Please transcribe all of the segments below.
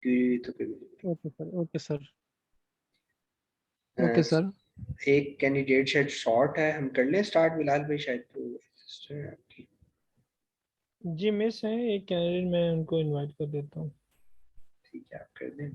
कि तो फिर okay sir, okay sir, okay sir. एक कैंडिडेट शायद शॉर्ट है, हम कर लें स्टार्ट बिलाल भाई, शायद तो सिस्टर है आपकी। जी मिस है एक कैंडिडेट, मैं उनको इनवाइट कर देता हूँ। ठीक है, आप कर दें।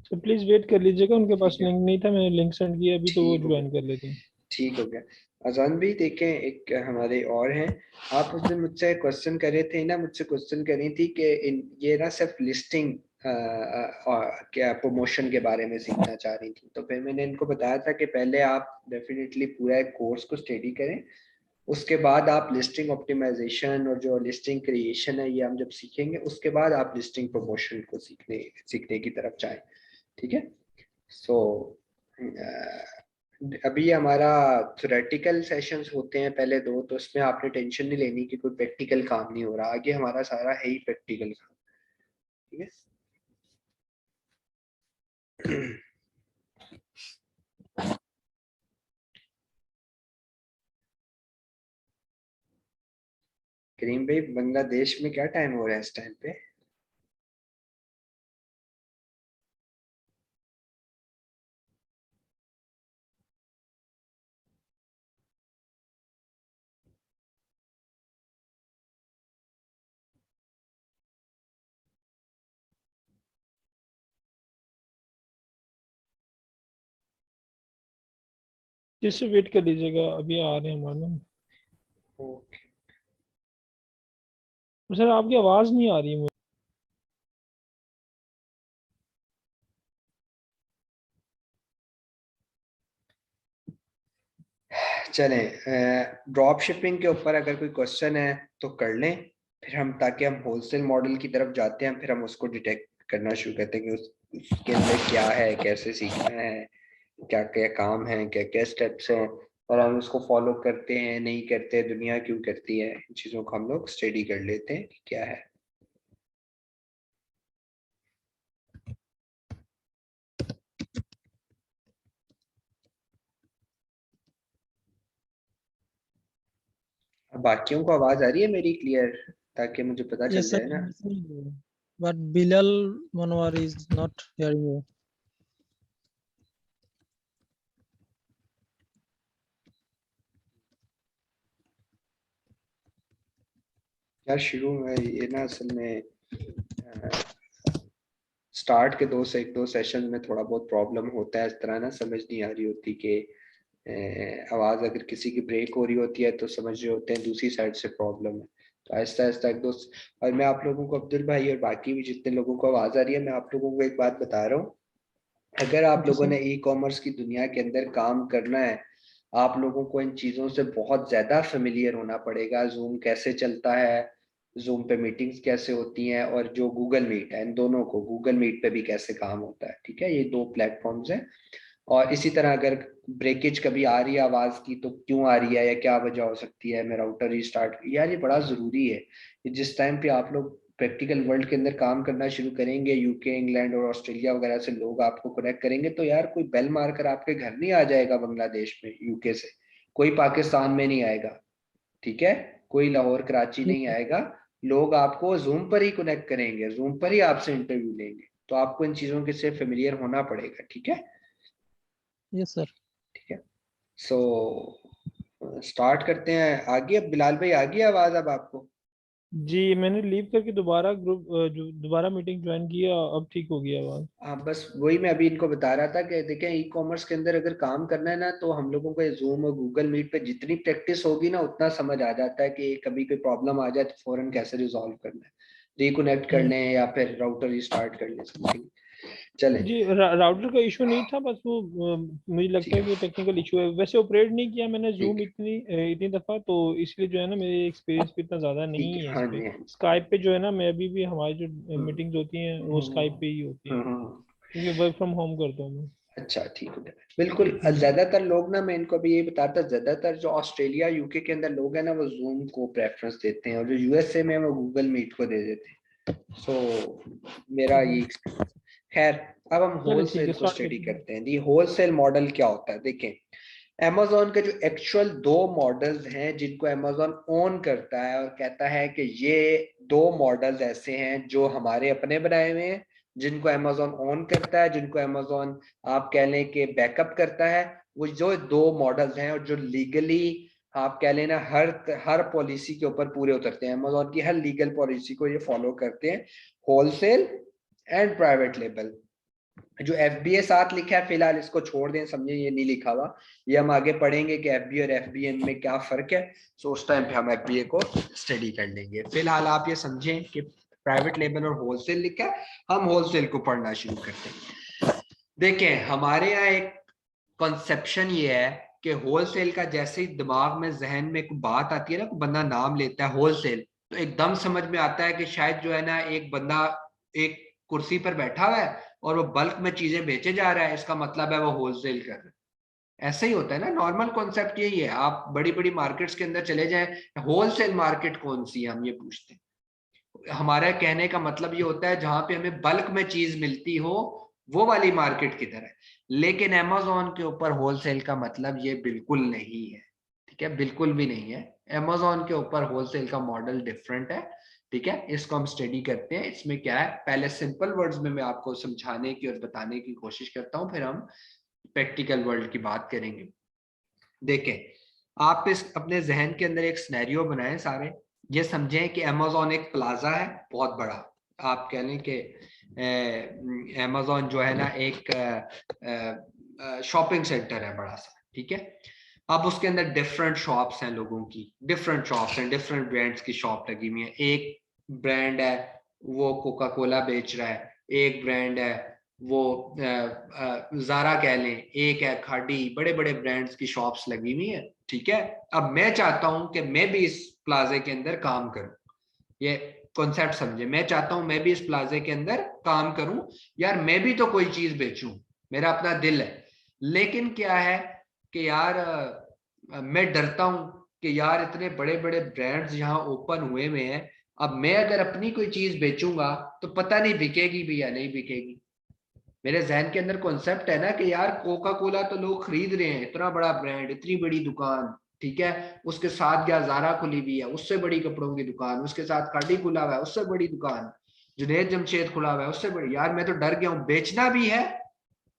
तो प्लीज वेट कर लीजिएगा, उनके पास ठीक है, लिंक नहीं था, मैंने लिंक सेंड किया अभी, तो वो ठीक हो ज्वाइन गया, कर लेते हैं। ठीक हो गया। अजान भी देखें, एक हमारे और हैं, आप उस दिन मुझसे क्वेश्चन कर रहे थे ना, मुझसे क्वेश्चन कर रही थी कि ये ना सिर्फ लिस्टिंग क्या प्रमोशन के बारे में सीखना चाह रही थी, तो फिर मैंने इनको बताया था कि पहले आप डेफिनेटली पूरा एक कोर्स को स्टडी करें, उसके बाद आप लिस्टिंग ऑप्टिमाइजेशन और जो लिस्टिंग क्रिएशन है ये हम जब सीखेंगे, उसके बाद आप लिस्टिंग प्रमोशन को सीखने की तरफ जाएं। ठीक है। सो अभी हमारा थ्योरेटिकल सेशंस होते हैं पहले दो, तो उसमें आपने टेंशन नहीं लेनी कि कोई प्रैक्टिकल काम नहीं हो रहा, आगे हमारा सारा है ही प्रैक्टिकल काम। ठीक है। करीम भाई, बांग्लादेश में क्या टाइम हो रहा है इस टाइम पे? जिससे वेट कर लीजिएगा, अभी आ रहे हैं मालूम। ओके। सर आपकी आवाज़ नहीं आ रही मुझे। चलें, ड्रॉप शिपिंग के ऊपर अगर कोई क्वेश्चन है तो कर लें, फिर हम, ताकि हम होलसेल मॉडल की तरफ जाते हैं, फिर हम उसको डिटेक्ट करना शुरू करते हैं कि उसके अंदर क्या है, कैसे सीखना है, क्या क्या काम है, क्या क्या स्टेप्स हैं, और हम उसको फॉलो करते हैं नहीं करते, दुनिया क्यों करती है, इन चीज़ों को हम लोग स्टडी कर लेते हैं कि क्या है। अब बाकियों को आवाज़ आ रही है मेरी क्लियर, ताकि मुझे पता चल Yes, sir. जाए ना। I'm listening to you. But Bilal Manwar is not hearing you. यार शुरू में ये ना असल में स्टार्ट के एक दो सेशन में थोड़ा बहुत प्रॉब्लम होता है, इस तरह ना समझ नहीं आ रही होती कि आवाज़ अगर किसी की ब्रेक हो रही होती है तो समझ रहे होते हैं दूसरी साइड से प्रॉब्लम है। तो आहिस्ता आहिस्ता एक दो, और मैं आप लोगों को, अब्दुल भाई और बाकी भी जितने लोगों को आवाज़ आ रही है, मैं आप लोगों को एक बात बता रहा हूँ, अगर आप जी लोगों सर। ने ई कॉमर्स की दुनिया के अंदर काम करना है, आप लोगों को इन चीज़ों से बहुत ज़्यादा फेमिलियर होना पड़ेगा, जूम कैसे चलता है, जूम पे मीटिंग्स कैसे होती हैं, और जो गूगल मीट है, इन दोनों को गूगल मीट पे भी कैसे काम होता है। ठीक है, ये दो प्लेटफॉर्म्स हैं। और इसी तरह अगर ब्रेकेज कभी आ रही है आवाज़ की तो क्यों आ रही है या क्या वजह हो सकती है, मैं राउटर रीस्टार्ट, यार ये बड़ा ज़रूरी है। ये जिस टाइम पे आप लोग प्रैक्टिकल वर्ल्ड के अंदर काम करना शुरू करेंगे, यूके, इंग्लैंड और ऑस्ट्रेलिया वगैरह से लोग आपको कनेक्ट करेंगे, तो यार कोई बेल मारकर आपके घर नहीं आ जाएगा बांग्लादेश में, यूके से कोई पाकिस्तान में नहीं आएगा। ठीक है, कोई लाहौर कराची ठीक नहीं है। आएगा, लोग आपको जूम पर ही कनेक्ट करेंगे, जूम पर ही आपसे इंटरव्यू लेंगे, तो आपको इन चीज़ों के से फेमिलियर होना पड़ेगा। ठीक है। Yes, sir. ठीक है। सो स्टार्ट करते हैं आगे। अब बिलाल भाई आ गई आवाज अब आपको? जी मैंने लीव करके दोबारा ग्रुप जो दोबारा मीटिंग ज्वाइन किया, अब ठीक हो गया आवाज़। हाँ, बस वही मैं अभी इनको बता रहा था कि देखें, ई कॉमर्स के अंदर अगर काम करना है ना, तो हम लोगों को जूम और गूगल मीट पे जितनी प्रैक्टिस होगी ना, उतना समझ आ जाता है कि कभी कोई प्रॉब्लम आ जाए तो फौरन कैसे रिजॉल्व करना है, रिकनेक्ट कर हम्म। लें या फिर राउटर रिस्टार्ट कर लें, समथिंग। चलें। जी राउटर का इशू नहीं था, बस वो मुझे लगता ठीक है है, कि टेक्निकल इशू है, वैसे ऑपरेट नहीं किया मैंने ठीक जूम है, इतनी दफ़ा, तो इसलिए जो है ना मेरे एक्सपीरियंस भी इतना ज़्यादा ठीक नहीं है। है इस हाँ पे। जी, हाँ जी। स्काइप पे जो है ना, मैं अभी भी हमारी जो हम्म, मीटिंग्स होती हैं वो हम्म, स्काइप पे ही होती हैं, हम्म, हम्म। क्योंकि वर्क फ्रॉम होम करता हूँ मैं। अच्छा ठीक हो गया, बिल्कुल। ज्यादातर लोग ना, मैं इनको अभी ये बताता, ज्यादातर जो ऑस्ट्रेलिया यूके के अंदर लोग हैं ना, वो जूम को प्रेफरेंस देते हैं, और जो यूएसए में वो गूगल मीट को दे देते हैं। सो मेरा ये experience। खैर, अब हम चलो ठीक होलसेल है, को स्टार्ट स्टडी करते हैं। करते हैं। ये होलसेल मॉडल क्या होता है, देखें। Amazon के जो एक्चुअल दो मॉडल्स हैं जिनको Amazon ओन करता है और कहता है कि ये दो मॉडल्स ऐसे हैं जो हमारे अपने बनाए हुए हैं, जिनको Amazon ओन करता है, जिनको Amazon आप कह लें कि बैकअप करता है, वो जो दो मॉडल्स हैं और जो लीगली आप कह लेना हर हर पॉलिसी के ऊपर पूरे उतरते हैं, Amazon की हर लीगल पॉलिसी को ये फॉलो करते हैं, होलसेल एंड प्राइवेट लेबल। जो एफबीए साथ लिखा है फिलहाल इसको छोड़ दें, समझे ये नहीं लिखा हुआ, ये हम आगे पढ़ेंगे कि एफबीए और एफबीएन में क्या फर्क है। सो उस टाइम पे हम एफबीए को स्टडी कर लेंगे। फिलहाल आप ये समझें कि प्राइवेट लेबल और होलसेल लिखा है, हम होलसेल को पढ़ना शुरू करते हैं। देखें, हमारे यहाँ एक कॉन्सेप्शन ये है कि होलसेल का जैसे ही दिमाग में जहन में कोई बात आती है ना, कोई बंदा नाम लेता है होलसेल, तो एकदम समझ में आता है कि शायद जो है ना, एक बंदा एक कुर्सी पर बैठा हुआ है और वो बल्क में चीजें बेचे जा रहा है, इसका मतलब है वो होलसेल कर रहा है। ऐसा ही होता है ना, नॉर्मल कॉन्सेप्ट यही है। आप बड़ी बड़ी मार्केट्स के अंदर चले जाएं, होलसेल मार्केट कौन सी है, हम ये पूछते हैं। हमारा कहने का मतलब ये होता है जहां पे हमें बल्क में चीज मिलती हो, वो वाली मार्केट किधर है। लेकिन अमेजोन के ऊपर होलसेल का मतलब ये बिल्कुल नहीं है, ठीक है, बिल्कुल भी नहीं है। अमेजोन के ऊपर होलसेल का मॉडल डिफरेंट है, ठीक है। इसको हम स्टडी करते हैं। इसमें क्या है, पहले सिंपल वर्ड्स में मैं आपको समझाने की और बताने की कोशिश करता हूँ, फिर हम प्रैक्टिकल वर्ल्ड की बात करेंगे। देखें, आप इस अपने जहन के अंदर एक सिनेरियो बनाएं सारे। ये समझें कि अमेजोन एक प्लाजा है बहुत बड़ा। आप कह लें कि अमेजोन जो है ना एक शॉपिंग सेंटर है बड़ा सा, ठीक है। अब उसके अंदर डिफरेंट शॉप्स हैं, लोगों की डिफरेंट शॉप्स हैं, डिफरेंट ब्रांड्स की शॉप लगी हुई है। एक ब्रांड है वो कोका कोला बेच रहा है, एक ब्रांड है वो जारा कह लें, एक है खाड़ी, बड़े बड़े ब्रांड्स की शॉप्स लगी हुई है, ठीक है। अब मैं चाहता हूं कि मैं भी इस प्लाजे के अंदर काम करूं। ये कॉन्सेप्ट समझे, मैं चाहता हूं मैं भी इस प्लाजे के अंदर काम करूं। यार मैं भी तो कोई चीज बेचूं, मेरा अपना दिल है। लेकिन क्या है कि यार मैं डरता हूं कि यार इतने बड़े बड़े ब्रांड्स यहाँ ओपन हुए हुए हैं, अब मैं अगर अपनी कोई चीज बेचूंगा तो पता नहीं बिकेगी भी या नहीं बिकेगी। मेरे जहन के अंदर कॉन्सेप्ट है ना कि यार कोका कोला तो लोग खरीद रहे हैं, इतना बड़ा ब्रांड, इतनी बड़ी दुकान, ठीक है। उसके साथ क्या जारा खुली हुई है, उससे बड़ी कपड़ों की दुकान, उसके साथ काटी खुला हुआ है, उससे बड़ी दुकान, जुनैद जमशेद खुला हुआ है, उससे बड़ी। यार मैं तो डर गया हूँ, बेचना भी है,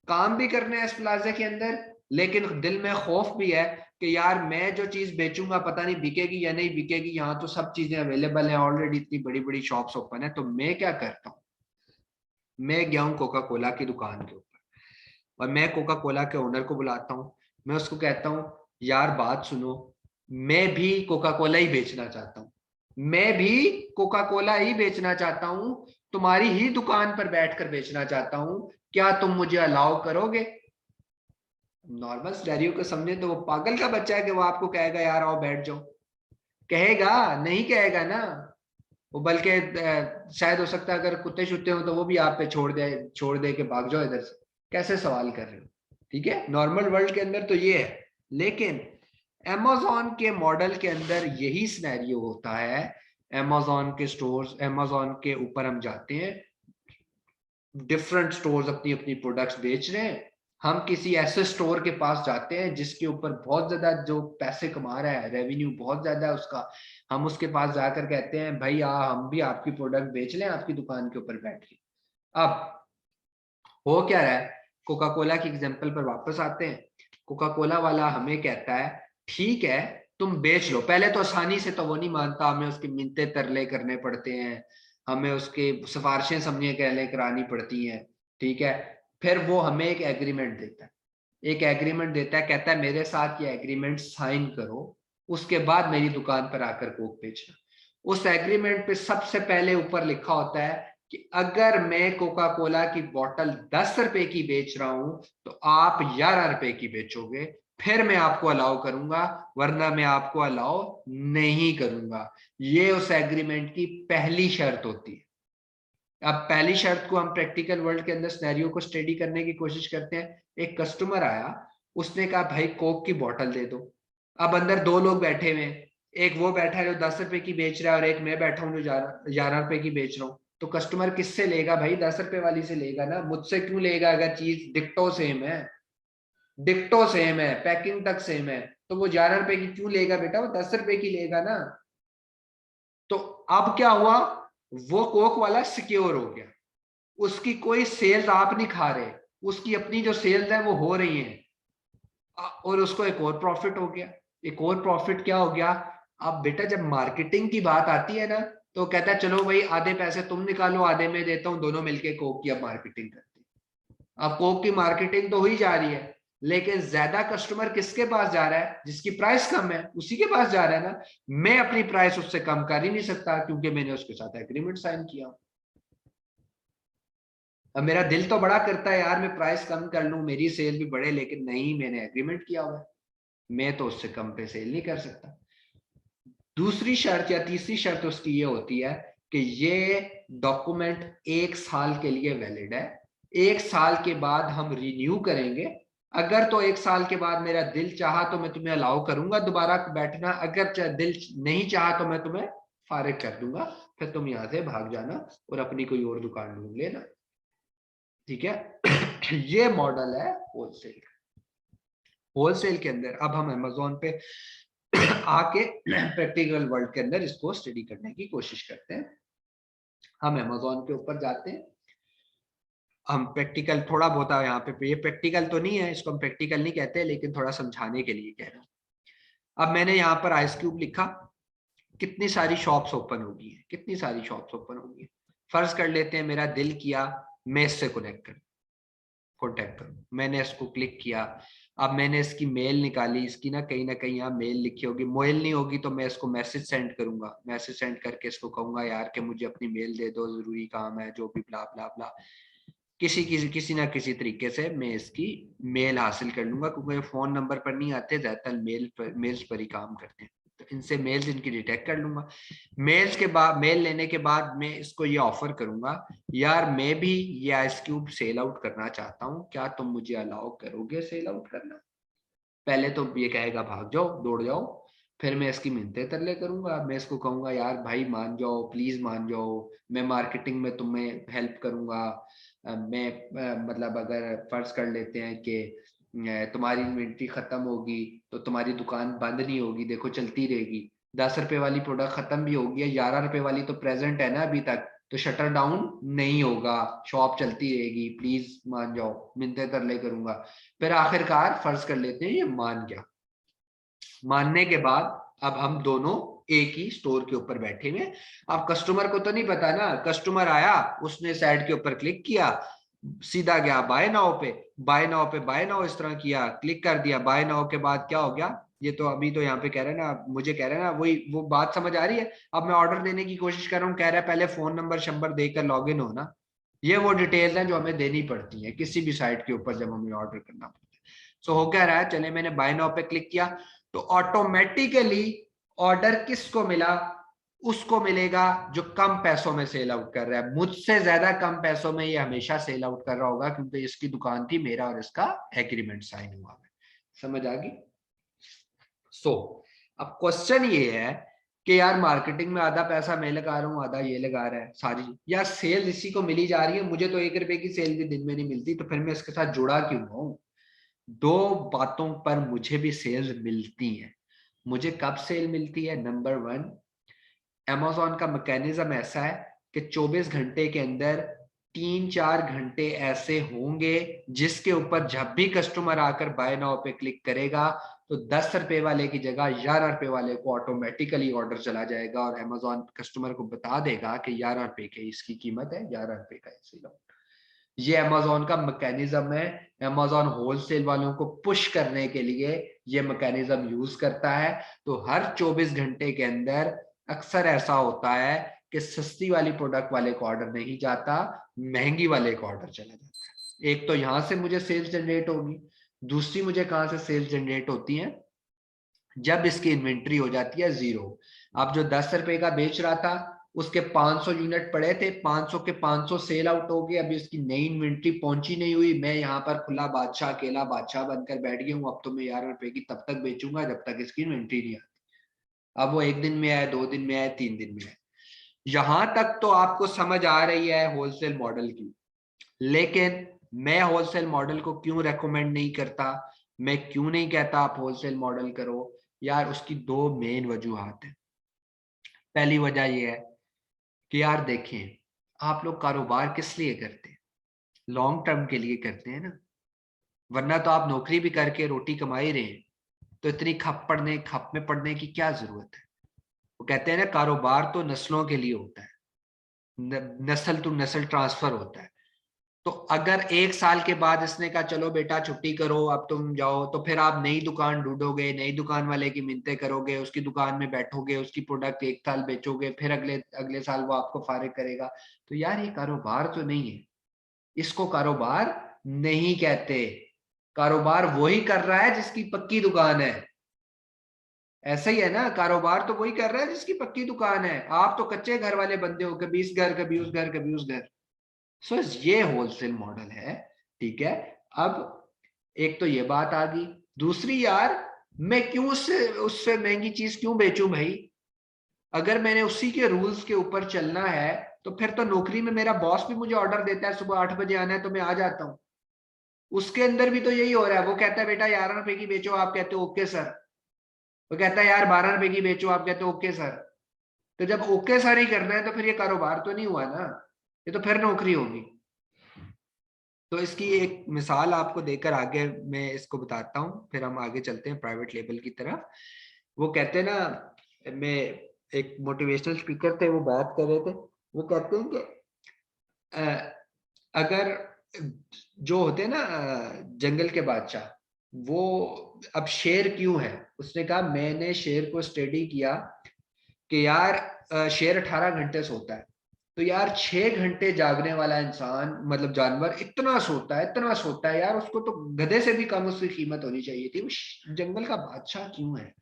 काम भी करना है इस प्लाजे के अंदर, लेकिन दिल में खौफ भी है कि यार मैं जो चीज बेचूंगा पता नहीं बिकेगी या नहीं बिकेगी। यहाँ तो सब चीजें अवेलेबल हैं ऑलरेडी, इतनी बड़ी बड़ी शॉप्स ओपन है। तो मैं क्या करता हूँ, मैं गया हूँ कोका कोला की दुकान के ऊपर, और मैं कोका कोला के ओनर को बुलाता हूँ। मैं उसको कहता हूँ, यार बात सुनो, मैं भी कोका कोला ही बेचना चाहता हूँ, मैं भी कोका कोला ही बेचना चाहता हूँ, तुम्हारी ही दुकान पर बैठकर बेचना चाहता हूँ, क्या तुम मुझे अलाउ करोगे। नॉर्मल सिनेरियो को समझे तो वो पागल का बच्चा है कि वो आपको कहेगा यार आओ बैठ जाओ, कहेगा नहीं, कहेगा ना। वो बल्कि शायद हो सकता है अगर कुत्ते शुत्ते हो तो वो भी आप पे छोड़ दे के भाग जाओ इधर से। कैसे सवाल कर रहे हो, ठीक है। नॉर्मल वर्ल्ड के अंदर तो ये है, लेकिन amazon के मॉडल के अंदर यही सिनेरियो होता है। amazon के स्टोर्स, amazon के ऊपर हम जाते हैं, डिफरेंट स्टोर्स अपनी अपनी प्रोडक्ट्स बेच रहे हैं। हम किसी ऐसे स्टोर के पास जाते हैं जिसके ऊपर बहुत ज्यादा जो पैसे कमा रहा है, रेवेन्यू बहुत ज्यादा है उसका। हम उसके पास जाकर कहते हैं भाई हम भी आपकी प्रोडक्ट बेच लें आपकी दुकान के ऊपर बैठ के। अब हो क्या रहा है, कोका कोला की एग्जांपल पर वापस आते हैं। कोका कोला वाला हमें कहता है ठीक है तुम बेच लो। पहले तो आसानी से तो वो नहीं मानता, हमें उसकी मिन्नते तरले करने पड़ते हैं, हमें उसके सिफारिशें समझे कहले करानी पड़ती हैं, ठीक है। फिर वो हमें एक एग्रीमेंट देता है, एक एग्रीमेंट देता है, कहता है मेरे साथ ये एग्रीमेंट साइन करो, उसके बाद मेरी दुकान पर आकर कोक बेचना। उस एग्रीमेंट पे सबसे पहले ऊपर लिखा होता है कि अगर मैं कोका कोला की बोतल 10 रुपए की बेच रहा हूं तो आप 11 रुपए की बेचोगे, फिर मैं आपको अलाउ करूंगा, वरना मैं आपको अलाउ नहीं करूंगा। ये उस एग्रीमेंट की पहली शर्त होती है। अब पहली शर्त को हम प्रैक्टिकल वर्ल्ड के अंदर सिनेरियो को स्टडी करने की कोशिश करते हैं। एक कस्टमर आया, उसने कहा भाई कोक की बोतल दे दो। अब अंदर दो लोग बैठे हुए हैं, एक वो बैठा है जो 10 रुपए की बेच रहा है, और एक मैं बैठा हूँ जो 11 रुपए की बेच रहा हूँ। तो कस्टमर किससे लेगा भाई? 10 रुपए वाली से लेगा ना, मुझसे क्यों लेगा? अगर चीज डिक्टो सेम है, डिक्टो सेम है, पैकिंग तक सेम है, तो वो 11 रुपए की क्यों लेगा बेटा? वो 10 रुपए की लेगा ना। तो अब क्या हुआ, वो कोक वाला सिक्योर हो गया, उसकी कोई सेल्स आप नहीं खा रहे, उसकी अपनी जो सेल्स है वो हो रही है, और उसको एक और प्रॉफिट हो गया। एक और प्रॉफिट क्या हो गया? अब बेटा जब मार्केटिंग की बात आती है ना, तो कहता है चलो भाई आधे पैसे तुम निकालो, आधे मैं देता हूं, दोनों मिलके कोक की अब मार्केटिंग करते हैं। अब कोक की मार्केटिंग तो हुई जा रही है, लेकिन ज्यादा कस्टमर किसके पास जा रहा है? जिसकी प्राइस कम है उसी के पास जा रहा है ना। मैं अपनी प्राइस उससे कम कर ही नहीं सकता, क्योंकि मैंने उसके साथ एग्रीमेंट साइन किया। अब मेरा दिल तो बड़ा करता है यार मैं प्राइस कम कर लूं, मेरी सेल भी बढ़े, लेकिन नहीं, मैंने एग्रीमेंट किया हुआ है, मैं तो उससे कम पे सेल नहीं कर सकता। दूसरी शर्त या तीसरी शर्त उसकी ये होती है कि ये डॉक्यूमेंट 1 साल के लिए वैलिड है, 1 साल के बाद हम रिन्यू करेंगे। अगर तो 1 साल के बाद मेरा दिल चाहा तो मैं तुम्हें अलाउ करूंगा दोबारा बैठना, अगर दिल नहीं चाहा तो मैं तुम्हें फारिग कर दूंगा, फिर तुम यहां से भाग जाना और अपनी कोई और दुकान ढूंढ लेना। ठीक है। ये मॉडल है होलसेल। होलसेल के अंदर अब हम अमेजोन पे आके प्रैक्टिकल वर्ल्ड के अंदर इसको स्टडी करने की कोशिश करते हैं। हम अमेजोन के ऊपर जाते हैं, हम प्रैक्टिकल थोड़ा बहुत यहाँ पे, ये प्रैक्टिकल तो नहीं है, इसको हम प्रैक्टिकल नहीं कहते, लेकिन थोड़ा समझाने के लिए कह रहा हूँ। अब मैंने यहाँ पर आइस क्यूब लिखा, कितनी सारी शॉप्स ओपन होगी, कितनी सारी शॉप्स ओपन होगी। फर्ज कर लेते हैं मेरा दिल किया मैं इससे कॉन्टेक्ट करूँ, मैंने इसको क्लिक किया। अब मैंने इसकी मेल निकाली, इसकी ना कहीं यहाँ मेल लिखी होगी, मेल नहीं होगी तो मैं इसको मैसेज सेंड करूंगा, मैसेज सेंड करके इसको कहूंगा यार कि मुझे अपनी मेल दे दो, जरूरी काम है, जो भी ब्ला ब्ला ब्ला। किसी ना किसी तरीके से मैं इसकी मेल हासिल कर लूंगा, क्योंकि फोन नंबर पर नहीं आते, ज्यादातर मेल्स पर ही काम करते हैं। तो इनसे मेल्स इनकी डिटेक्ट कर लूंगा। मेल्स के बाद, मेल लेने के बाद मैं इसको ये ऑफर करूंगा, यार मैं भी ये आइस क्यूब सेल आउट करना चाहता हूँ, क्या तुम मुझे अलाउ करोगे सेल आउट करना? पहले तो ये कहेगा भाग जाओ, दौड़ जाओ। फिर मैं इसकी मिन्नतें तरले करूंगा, मैं इसको कहूंगा यार भाई मान जाओ, प्लीज मान जाओ, मैं मार्केटिंग में तुम्हें हेल्प करूंगा। मैं मतलब अगर फर्ज कर लेते हैं कि तुम्हारी इन्वेंट्री खत्म होगी तो तुम्हारी दुकान बंद नहीं होगी, देखो चलती रहेगी। 10 रुपए वाली प्रोडक्ट खत्म भी होगी, 11 रुपए वाली तो प्रेजेंट है ना अभी तक, तो शटर डाउन नहीं होगा, शॉप चलती रहेगी, प्लीज मान जाओ, मिन्नतें तरले करूंगा। फिर आखिरकार फर्ज कर लेते हैं ये मान गया। मानने के बाद अब हम दोनों एक ही स्टोर के ऊपर बैठे हुए। अब कस्टमर को तो नहीं पता ना, कस्टमर आया, उसने साइड के ऊपर क्लिक किया, सीधा गया बाय नाउ पे, बाय नाउ पे बाय नाउ इस तरह किया, क्लिक कर दिया। बाय नाउ के बाद क्या हो गया, ये तो अभी तो यहाँ पे कह रहे हैं ना, मुझे कह रहे हैं ना, वही वो बात समझ आ रही है। अब मैं ऑर्डर देने की कोशिश कर रहा हूँ, कह रहा है पहले फोन नंबर शंबर देकर लॉग इन होना। ये वो डिटेल्स हैं जो हमें देनी पड़ती है किसी भी साइट के ऊपर जब हमें ऑर्डर करना पड़ता है। सो हो क्या रहा है, चले मैंने बाय नाउ पे क्लिक किया, तो ऑटोमेटिकली ऑर्डर किसको मिला? उसको मिलेगा जो कम पैसों में सेल आउट कर रहा है। मुझसे ज्यादा कम पैसों में ये हमेशा सेल आउट कर रहा होगा, क्योंकि इसकी दुकान थी, मेरा और इसका एग्रीमेंट साइन हुआ है। समझ आ गई? सो अब क्वेश्चन ये है कि यार मार्केटिंग में आधा पैसा मैं लगा रहा हूँ, आधा ये लगा रहा है, सारी यार सेल इसी को मिली जा रही है, मुझे तो 1 रुपए की सेल भी दिन में नहीं मिलती, तो फिर मैं इसके साथ जुड़ा क्यों हूँ? दो बातों पर मुझे भी सेल्स मिलती हैं। मुझे कब सेल मिलती है? नंबर 1, Amazon का मैकेनिज्म ऐसा है कि 24 घंटे के अंदर 3-4 घंटे ऐसे होंगे जिसके ऊपर जब भी कस्टमर आकर बाय नाउ पे क्लिक करेगा तो 10 रुपए वाले की जगह 11 रुपए वाले को ऑटोमेटिकली ऑर्डर चला जाएगा, और Amazon कस्टमर को बता देगा कि 11 रुपए की इसकी कीमत है, 11 रुपए का इसे। ये अमेजोन का मैकेनिज्म है। अमेजोन होलसेल वालों को पुश करने के लिए ये मैकेनिज्म यूज करता है। तो हर 24 घंटे के अंदर अक्सर ऐसा होता है कि सस्ती वाली प्रोडक्ट वाले को ऑर्डर नहीं जाता, महंगी वाले को ऑर्डर चला जाता है। एक तो यहां से मुझे सेल्स जनरेट होगी, दूसरी मुझे कहां से सेल्स जनरेट होती है? जब इसकी इन्वेंट्री हो जाती है 0। अब जो 10 रुपए का बेच रहा था उसके 500 यूनिट पड़े थे, 500 के 500 सेल आउट हो गए, अभी उसकी नई इन्वेंट्री पहुंची नहीं हुई, मैं यहाँ पर खुला बादशाह अकेला बादशाह बनकर बैठ गया हूँ, अब तो मैं 11 रुपए की तब तक बेचूंगा जब तक इसकी इन्वेंट्री नहीं आती। अब वो 1 दिन में आए, 2 दिन में आए, 3 दिन में आए। यहां तक तो आपको समझ आ रही है होलसेल मॉडल की। लेकिन मैं होलसेल मॉडल को क्यों रेकमेंड नहीं करता, मैं क्यों नहीं कहता आप होलसेल मॉडल करो यार, उसकी 2 मेन वजूहात है। पहली वजह यह है कि यार देखें, आप लोग कारोबार किस लिए करते हैं? लॉन्ग टर्म के लिए करते हैं ना, वरना तो आप नौकरी भी करके रोटी कमा ही रहे हैं, तो इतनी खप में पड़ने की क्या जरूरत है? वो कहते हैं ना, कारोबार तो नस्लों के लिए होता है, नस्ल टू नस्ल ट्रांसफर होता है। तो अगर 1 साल के बाद इसने कहा चलो बेटा छुट्टी करो अब तुम जाओ, तो फिर आप नई दुकान ढूंढोगे, नई दुकान वाले की मिन्नतें करोगे, उसकी दुकान में बैठोगे, उसकी प्रोडक्ट 1 साल बेचोगे, फिर अगले अगले साल वो आपको फारिग करेगा। तो यार ये कारोबार तो नहीं है, इसको कारोबार नहीं कहते। कारोबार वही कर रहा है जिसकी पक्की दुकान है। ऐसा ही है ना, कारोबार तो वही कर रहा है जिसकी पक्की दुकान है। आप तो कच्चे घर वाले बंदे हो, कभी इस घर कभी उस घर कभी उस घर। सो ये होलसेल मॉडल है, ठीक है। अब एक तो ये बात आ गई, दूसरी यार, मैं क्यों उससे उससे महंगी चीज क्यों बेचूं भाई? अगर मैंने उसी के रूल्स के ऊपर चलना है तो फिर तो नौकरी में मेरा बॉस भी मुझे ऑर्डर देता है सुबह 8 बजे आना है तो मैं आ जाता हूँ। उसके अंदर भी तो यही हो रहा है, वो कहता है बेटा 11 रुपए की बेचो, आप कहते हो ओके सर। वो कहता है यार 12 रुपए की बेचो, आप कहते हो ओके सर। तो जब ओके सर ही करना है तो फिर ये कारोबार तो नहीं हुआ ना, ये तो फिर नौकरी होगी। तो इसकी एक मिसाल आपको देकर आगे मैं इसको बताता हूँ, फिर हम आगे चलते हैं प्राइवेट लेबल की तरफ। वो कहते हैं ना, मैं एक मोटिवेशनल स्पीकर थे, वो बात कर रहे थे, वो कहते हैं कि अगर जो होते हैं ना जंगल के बादशाह, वो अब शेर क्यों है? उसने कहा मैंने शेर को स्टडी किया कि यार शेर 18 घंटे सोता है, तो यार 6 घंटे जागने वाला इंसान मतलब जानवर इतना सोता है, इतना सोता है यार, उसको तो गधे से भी कम उसकी कीमत होनी चाहिए थी। वो जंगल का बादशाह क्यों है?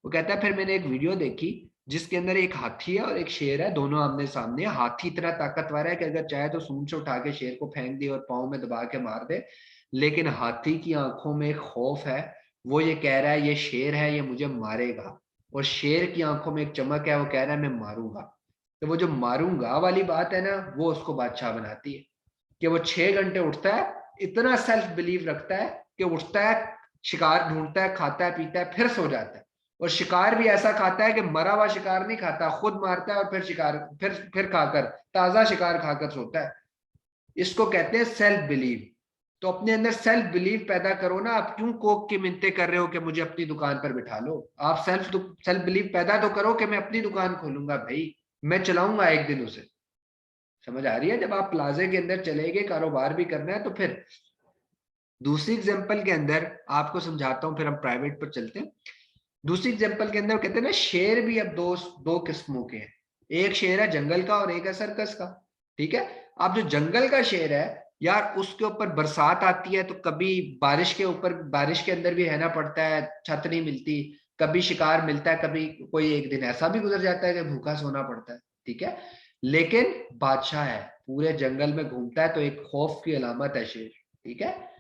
वो कहता है फिर मैंने एक वीडियो देखी जिसके अंदर एक हाथी है और एक शेर है, दोनों आमने सामने। हाथी इतना ताकतवर है कि अगर चाहे तो सूंड से उठा के शेर को फेंक दे और पाँव में दबा के मार दे, लेकिन हाथी की आंखों में एक खौफ है, वो ये कह रहा है ये शेर है, ये मुझे मारेगा। और शेर की आंखों में एक चमक है, वो कह रहा है मैं मारूंगा। तो वो जो मारूंगा वाली बात है ना, वो उसको बादशाह बनाती है। कि वो 6 घंटे उठता है, इतना सेल्फ बिलीव रखता है कि उठता है, शिकार ढूंढता है, खाता है, पीता है, फिर सो जाता है। और शिकार भी ऐसा खाता है कि मरा हुआ शिकार नहीं खाता, खुद मारता है और फिर शिकार फिर खाकर ताजा शिकार खाकर सोता है। इसको कहते हैं सेल्फ बिलीव। तो अपने अंदर सेल्फ बिलीव पैदा करो ना। आप क्यों कोक की मिन्नतें कर रहे हो कि मुझे अपनी दुकान पर बिठा लो? आप सेल्फ सेल्फ बिलीव पैदा तो करो कि मैं अपनी दुकान खोलूंगा भाई, मैं चलाऊंगा एक दिन उसे। समझ आ रही है? जब आप प्लाजे के अंदर चले गए, कारोबार भी करना है, तो फिर दूसरी एग्जांपल के अंदर आपको समझाता हूं, फिर हम प्राइवेट पर चलते हैं। दूसरी एग्जांपल के अंदर कहते हैं ना, शेर भी अब दो दो किस्मों के हैं। एक शेर है जंगल का और एक है सर्कस का, ठीक है। अब जो जंगल का शेर है यार, उसके ऊपर बरसात आती है तो कभी बारिश के ऊपर, बारिश के अंदर भी रहना पड़ता है, छत नहीं मिलती, कभी शिकार मिलता है, कभी कोई एक दिन ऐसा भी गुजर जाता है कि भूखा सोना पड़ता है, ठीक है। लेकिन बादशाह है, पूरे जंगल में घूमता है, तो एक खौफ की अलामत है शेर, ठीक है।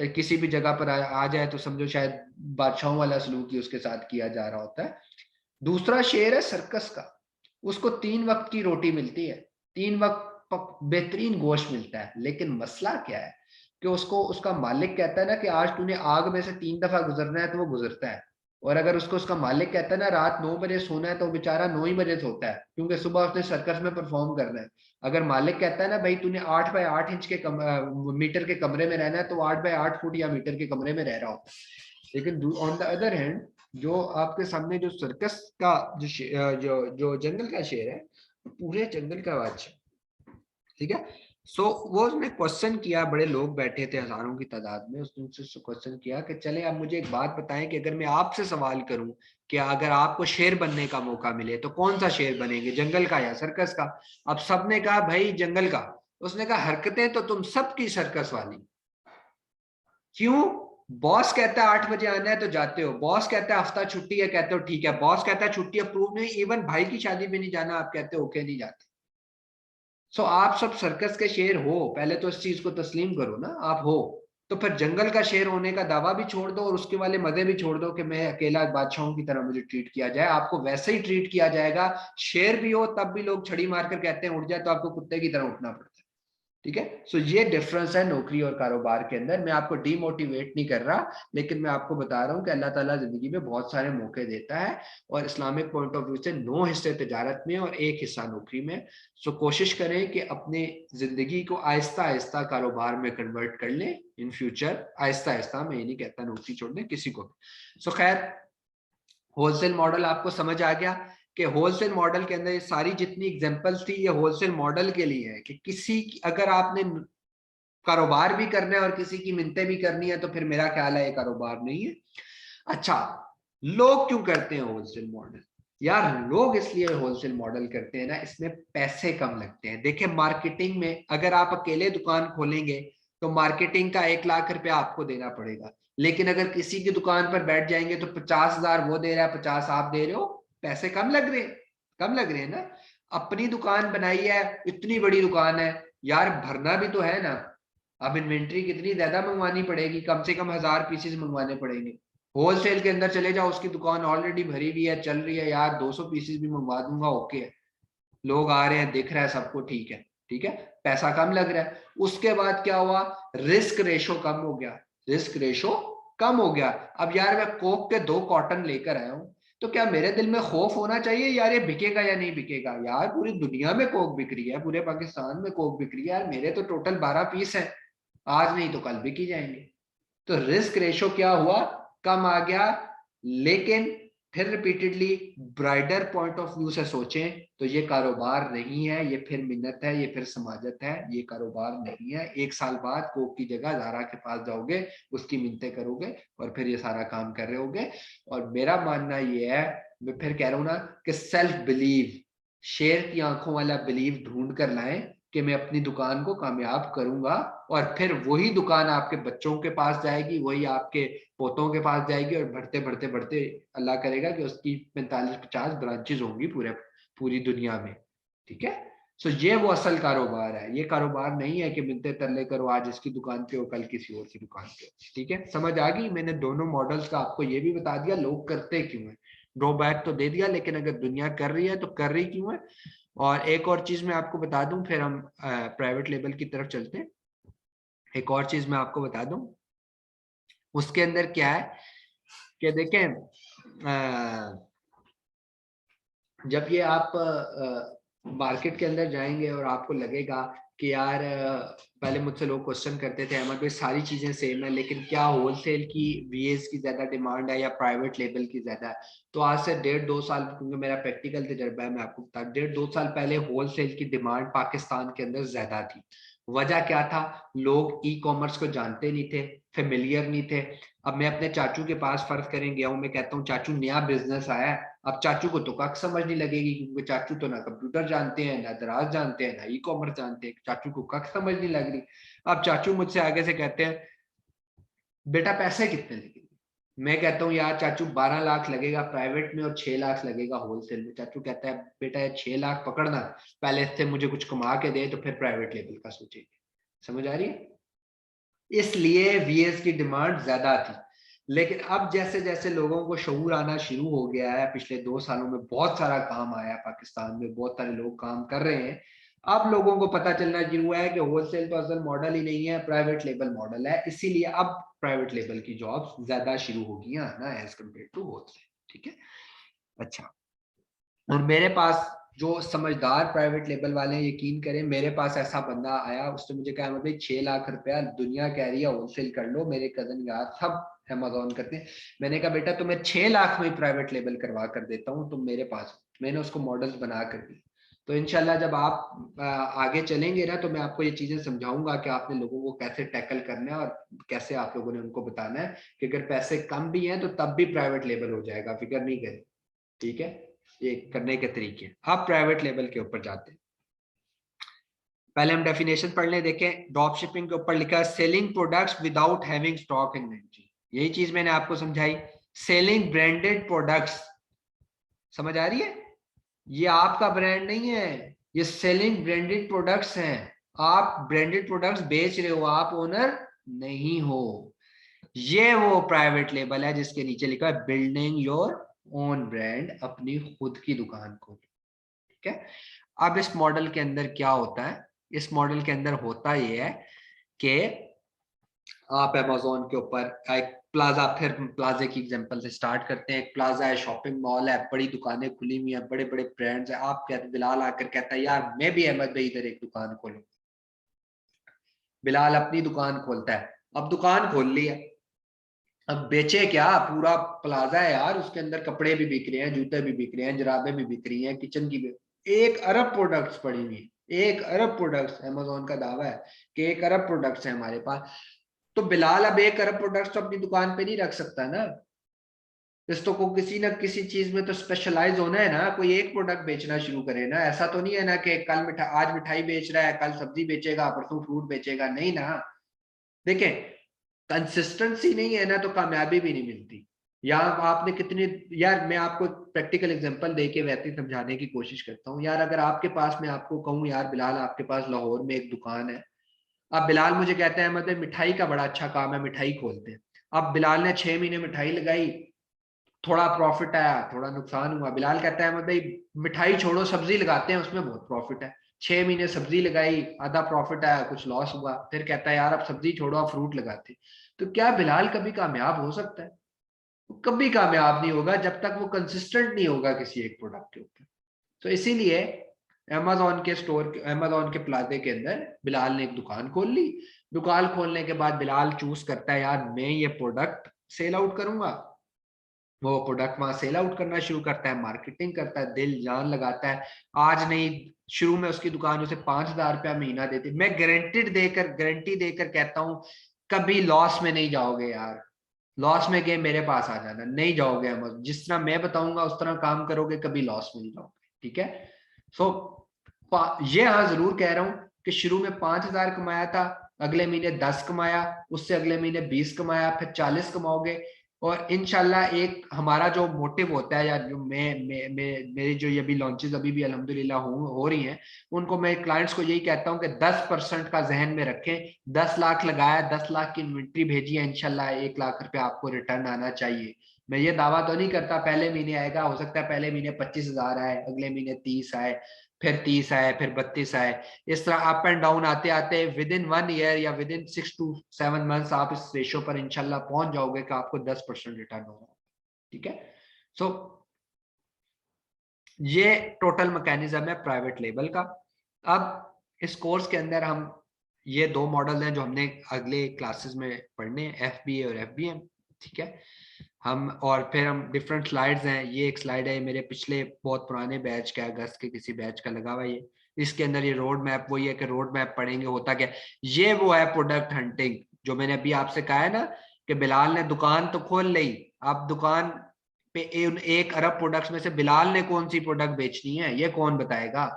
किसी भी जगह पर आ जाए तो समझो शायद बादशाहों वाला सलूक ही उसके साथ किया जा रहा होता है। दूसरा शेर है सर्कस का। उसको 3 वक्त की रोटी मिलती है, 3 वक्त बेहतरीन गोश्त मिलता है, लेकिन मसला क्या है कि उसको उसका मालिक कहता है ना कि आज तूने आग में से 3 दफा गुजरना है, तो वो गुजरता है। और अगर उसको उसका मालिक कहता है ना रात 9 बजे सोना है, तो वो बेचारा 9 ही बजे सोता है, क्योंकि सुबह उसने सर्कस में परफॉर्म करना है। अगर मालिक कहता है ना भाई तूने 8 बाय 8 इंच के मीटर के कमरे में रहना है, तो 8 बाय 8 फुट या मीटर के कमरे में रह रहा होता है। लेकिन ऑन द अदर हैंड, जो आपके सामने जो सर्कस का जो जो जंगल का शेर है, पूरे जंगल का बादशाह, ठीक है। सो वो उसने क्वेश्चन किया, बड़े लोग बैठे थे हजारों की तादाद में, उसने उनसे क्वेश्चन किया कि चले आप मुझे एक बात बताएं कि अगर मैं आपसे सवाल करूं कि अगर आपको शेर बनने का मौका मिले तो कौन सा शेर बनेंगे, जंगल का या सर्कस का? अब सबने कहा भाई जंगल का। उसने कहा हरकतें तो तुम सबकी सर्कस वाली, क्यों? बॉस कहता है 8 बजे आना है तो जाते हो, बॉस कहता है हफ्ता छुट्टी है, कहते हो ठीक है, बॉस कहता है छुट्टी अप्रूव नहीं, इवन भाई की शादी में नहीं जाना, आप कहते हो ओके नहीं जाते। सो आप सब सर्कस के शेर हो, पहले तो इस चीज को तस्लीम करो ना, आप हो। तो फिर जंगल का शेर होने का दावा भी छोड़ दो और उसके वाले मजे भी छोड़ दो कि मैं अकेला बादशाहों की तरह मुझे ट्रीट किया जाए, आपको वैसे ही ट्रीट किया जाएगा। शेर भी हो तब भी लोग छड़ी मारकर कहते हैं उठ जाए, तो आपको कुत्ते की तरह उठना पड़ता है। ठीक है, सो ये डिफरेंस है नौकरी और कारोबार के अंदर। मैं आपको डीमोटिवेट नहीं कर रहा, लेकिन मैं आपको बता रहा हूं कि अल्लाह ताला जिंदगी में बहुत सारे मौके देता है, और इस्लामिक पॉइंट ऑफ व्यू से 9 हिस्से तिजारत में और 1 हिस्सा नौकरी में। सो कोशिश करें कि अपने जिंदगी को आहिस्ता आहिस्ता कारोबार में कन्वर्ट कर लें इन फ्यूचर, आहिस्ता आहिस्ता। मैं ये नहीं कहता नौकरी छोड़ दें किसी को। सो खैर, होलसेल मॉडल आपको समझ आ गया कि होलसेल मॉडल के अंदर ये सारी जितनी एग्जांपल्स थी ये होलसेल मॉडल के लिए है, कि किसी की अगर आपने कारोबार भी करना है और किसी की मिन्नतें भी करनी है तो फिर मेरा ख्याल है ये कारोबार नहीं है। अच्छा, लोग क्यों करते हैं होलसेल मॉडल? यार लोग इसलिए होलसेल मॉडल करते हैं ना, इसमें पैसे कम लगते हैं। देखिए मार्केटिंग में अगर आप अकेले दुकान खोलेंगे तो मार्केटिंग का 1 लाख रुपया आपको देना पड़ेगा, लेकिन अगर किसी की दुकान पर बैठ जाएंगे तो 50,000 वो दे रहा है, 50 आप दे रहे हो, पैसे कम लग रहे हैं, कम लग रहे हैं ना। अपनी दुकान बनाई है, इतनी बड़ी दुकान है, यार भरना भी तो है ना। अब इन्वेंट्री कितनी ज्यादा मंगवानी पड़ेगी, कम से कम 1000 पीसेस मंगवाने पड़ेंगे। होलसेल के अंदर चले जाओ, उसकी दुकान ऑलरेडी भरी हुई है, चल रही है, यार 200 पीसेस भी मंगवा दूंगा ओके है, लोग आ रहे हैं, दिख रहा है सबको, ठीक है, ठीक है, पैसा कम लग रहा है। उसके बाद क्या हुआ, रिस्क रेशो कम हो गया, रिस्क रेशो कम हो गया। अब यार मैं कोक के 2 कॉटन लेकर आया हूं, तो क्या मेरे दिल में खौफ होना चाहिए यार ये बिकेगा या नहीं बिकेगा? यार पूरी दुनिया में कोक बिक रही है, पूरे पाकिस्तान में कोक बिक रही है, यार मेरे तो टोटल 12 पीस है, आज नहीं तो कल बिक ही जाएंगे। तो रिस्क रेशो क्या हुआ, कम आ गया। लेकिन फिर repeatedly bridal point of view से सोचें तो ये कारोबार नहीं है, ये फिर मिन्नत है, ये फिर समाजत है, ये कारोबार नहीं है। 1 साल बाद कोक की जगह जारा के पास जाओगे, उसकी मिन्नतें करोगे और फिर ये सारा काम कर रहे होगे। और मेरा मानना ये है, मैं फिर कह रहा हूं ना, कि सेल्फ बिलीव, शेर की आंखों वाला बिलीव ढूंढ कर लाएं कि मैं अपनी दुकान को कामयाब करूंगा, और फिर वही दुकान आपके बच्चों के पास जाएगी, वही आपके पोतों के पास जाएगी, और बढ़ते बढ़ते बढ़ते अल्लाह करेगा कि उसकी 45-50 ब्रांचेज होंगी पूरे पूरी दुनिया में। ठीक है, सो ये वो असल कारोबार है, ये कारोबार नहीं है कि मिलते तरले करो, आज इसकी दुकान पे हो कल किसी और की दुकान पे हो। ठीक है, समझ आ गई? मैंने दोनों मॉडल्स का आपको ये भी बता दिया लोग करते क्यों है, ड्रॉबैक तो दे दिया, लेकिन अगर दुनिया कर रही है तो कर रही क्यों है। और एक और चीज मैं आपको बता दूं, फिर हम प्राइवेट लेबल की तरफ चलते हैं। एक और चीज मैं आपको बता दूं, उसके अंदर क्या है कि देखें, जब ये आप मार्केट के अंदर जाएंगे और आपको लगेगा कि यार पहले मुझसे लोग क्वेश्चन करते थे अहमद भाई सारी चीजें सेम है, लेकिन क्या होलसेल की वीएस की ज्यादा डिमांड है या प्राइवेट लेबल की ज्यादा है? तो आज से 1.5-2 साल, क्योंकि मेरा प्रैक्टिकल तजर्बा है, मैं आपको बता, 1.5-2 साल पहले होलसेल की डिमांड पाकिस्तान के अंदर ज्यादा थी। वजह क्या था, लोग ई कॉमर्स को जानते नहीं थे, फेमिलियर नहीं थे। अब मैं अपने चाचू के पास फर्ज करें गया हूं, मैं कहता हूँ चाचू नया बिजनेस आया है, अब चाचू को तो कख समझ नहीं लगेगी, क्योंकि चाचू तो ना कंप्यूटर जानते हैं, ना दराज जानते हैं, ना ई कॉमर्स जानते हैं, चाचू को कख समझ नहीं लग रही। अब चाचू मुझसे आगे से कहते हैं बेटा पैसे कितने लगेंगे? मैं कहता हूँ यार चाचू 12 लाख लगेगा प्राइवेट में और 6 लाख लगेगा होलसेल में। चाचू कहता है बेटा ये 6 लाख पकड़ना, पहले से मुझे कुछ कमा के दे, तो फिर प्राइवेट लेवल का सोचेंगे। समझ आ रही है? इसलिए वीएस की डिमांड ज्यादा थी। लेकिन अब जैसे जैसे लोगों को शऊर आना शुरू हो गया है, पिछले 2 सालों में बहुत सारा काम आया, पाकिस्तान में बहुत सारे लोग काम कर रहे हैं, अब लोगों को पता चलना शुरू हुआ है कि होलसेल तो असल मॉडल ही नहीं है, प्राइवेट लेबल मॉडल है। इसीलिए अब प्राइवेट लेबल की जॉब्स ज्यादा शुरू हो गई ना एज कम्पेयर टू होलसेल। ठीक है, अच्छा। और मेरे पास जो समझदार प्राइवेट लेबल वाले हैं, यकीन करें मेरे पास ऐसा बंदा आया, उसने मुझे कहा भाई 6 लाख रुपया दुनिया कह रही है होलसेल कर लो, मेरे कजन यार सब अमेजोन करते हैं। मैंने कहा बेटा तुम्हें 6 लाख में प्राइवेट लेबल करवा कर देता हूँ, तुम मेरे पास। मैंने उसको मॉडल्स बना कर दी। तो इनशाला जब आप आगे चलेंगे ना, तो मैं आपको ये चीजें समझाऊंगा कि आपने लोगों को कैसे टैकल करना है और कैसे आप लोगों ने उनको बताना है कि अगर पैसे कम भी हैं तो तब भी प्राइवेट लेबल हो जाएगा, फिक्र नहीं करें। ठीक है, ये करने के तरीके। अब प्राइवेट लेवल के ऊपर जाते हैं, पहले हम डेफिनेशन पढ़ लें। देखें ड्रॉप शिपिंग के ऊपर लिखा है selling products without having stock inventory. यही चीज मैंने आपको समझाई। सेलिंग ब्रांडेड प्रोडक्ट्स, समझ आ रही है? ये आपका ब्रांड नहीं है, ये सेलिंग ब्रांडेड प्रोडक्ट्स हैं। आप ब्रांडेड प्रोडक्ट्स बेच रहे हो, आप ओनर नहीं हो। ये वो प्राइवेट लेबल है जिसके नीचे लिखा है बिल्डिंग योर ओन ब्रांड, अपनी खुद की दुकान को। ठीक है। अब इस मॉडल के अंदर क्या होता है? इस मॉडल के अंदर होता ये है कि आप अमेजोन के ऊपर एक प्लाजा, फिर प्लाजे की एग्जांपल से स्टार्ट करते हैं। एक प्लाजा है, शॉपिंग मॉल है, बड़ी दुकानें खुली हुई हैं, बड़े बड़े ब्रांड्स हैं। आप कहते, बिलाल आकर कहता है यार मैं भी अहमद भाई इधर एक दुकान खोलूं। बिलाल अपनी दुकान खोलता है। अब दुकान खोल ली है, अब बेचे क्या? पूरा प्लाजा है यार, उसके अंदर कपड़े भी बिक रहे हैं, जूते भी बिक रहे हैं, जुराबें भी बिक रही हैं, किचन की भी। 1 अरब प्रोडक्ट्स पड़ी हुई है, 1 अरब प्रोडक्ट्स। अमेजोन का दावा है कि 1 अरब प्रोडक्ट्स है हमारे पास। तो बिलाल अब 1 अरब प्रोडक्ट्स तो अपनी दुकान पे नहीं रख सकता ना। इसको को किसी ना किसी चीज में तो स्पेशलाइज होना है ना, कोई एक प्रोडक्ट बेचना शुरू करे ना। ऐसा तो नहीं है ना कि कल आज मिठाई बेच रहा है, कल सब्जी बेचेगा, परसों फ्रूट बेचेगा, नहीं ना। देखें, कंसिस्टेंसी नहीं है ना तो कामयाबी भी नहीं मिलती। यार आपने कितने, यार मैं आपको प्रैक्टिकल एग्जांपल देके वैसे ही समझाने की कोशिश करता हूँ। यार अगर आपके पास, मैं आपको कहूँ यार बिलाल आपके पास लाहौर में एक दुकान है। अब बिलाल मुझे कहते हैं मतलब मिठाई का बड़ा अच्छा काम है, मिठाई खोलते हैं। अब बिलाल ने 6 महीने मिठाई लगाई, थोड़ा प्रॉफिट आया, थोड़ा नुकसान हुआ। बिलाल कहता है मतलब भाई मिठाई छोड़ो, सब्जी लगाते हैं, उसमें बहुत प्रॉफिट है। 6 महीने सब्जी लगाई, आधा प्रॉफिट आया, कुछ लॉस हुआ। फिर कहता है यार अब सब्जी छोड़ो, अब फ्रूट लगाते हैं। तो क्या बिलाल कभी कामयाब हो सकता है? वो कभी कामयाब नहीं होगा जब तक वो कंसिस्टेंट नहीं होगा किसी एक प्रोडक्ट के ऊपर। तो इसीलिए अमेजोन के प्लाजे के अंदर बिलाल ने एक दुकान खोल ली। दुकान खोलने के बाद बिलाल चूज करता है यार मैं ये प्रोडक्ट सेल आउट करूंगा। वो प्रोडक्ट वहां सेल आउट करना शुरू करता है, मार्केटिंग करता है, दिल जान लगाता है। आज नहीं, शुरू में उसकी दुकान उसे 5,000 रुपया महीना देती। मैं गारंटी देकर कहता हूँ कभी लॉस में नहीं जाओगे यार। लॉस में गए मेरे पास आ जाना, नहीं जाओगे। हम जिस तरह मैं बताऊंगा उस तरह काम करोगे, कभी लॉस में नहीं जाओगे। ठीक है। सो ये हाँ जरूर कह रहा हूँ कि शुरू में 5,000 कमाया था, अगले महीने 10 कमाया, उससे अगले महीने 20 कमाया, फिर 40 कमाओगे। और इनशाला एक हमारा जो मोटिव होता है, या जो मेरी जो ये भी लॉन्चेस अभी भी अल्हम्दुलिल्लाह हो रही हैं, उनको मैं क्लाइंट्स को यही कहता हूँ कि 10% का जहन में रखें। 10 लाख लगाया, 10 लाख की इन्वेंट्री भेजी है, इनशाला 1 लाख रुपया आपको रिटर्न आना चाहिए। मैं ये दावा तो नहीं करता पहले महीने आएगा, हो सकता है पहले महीने 25,000 आए, अगले महीने 30 आए, फिर 30 आए, फिर 32 आए। इस तरह अप एंड डाउन आते आते विद इन 1 ईयर या विद इन 6 to 7 मंथ्स आप इस रेशो पर इंशाल्लाह पहुंच जाओगे कि आपको 10% रिटर्न होगा। ठीक है। सो ये टोटल मैकेनिज्म है प्राइवेट लेबल का। अब इस कोर्स के अंदर हम ये 2 मॉडल हैं जो हमने अगले क्लासेस में पढ़ने हैं, एफबीए और एफबीएम। ठीक है। हम और फिर हम डिफरेंट स्लाइड्स हैं। ये एक स्लाइड है मेरे पिछले बहुत पुराने बैच का, अगस्त के किसी बैच का लगा हुआ ये। इसके अंदर ये रोड मैप वही है कि रोड मैप पढ़ेंगे होता क्या। ये वो है प्रोडक्ट हंटिंग जो मैंने अभी आपसे कहा है ना कि बिलाल ने दुकान तो खोल ली। अब दुकान पे 1 अरब प्रोडक्ट्स में से बिलाल ने कौन सी प्रोडक्ट बेचनी है ये कौन बताएगा?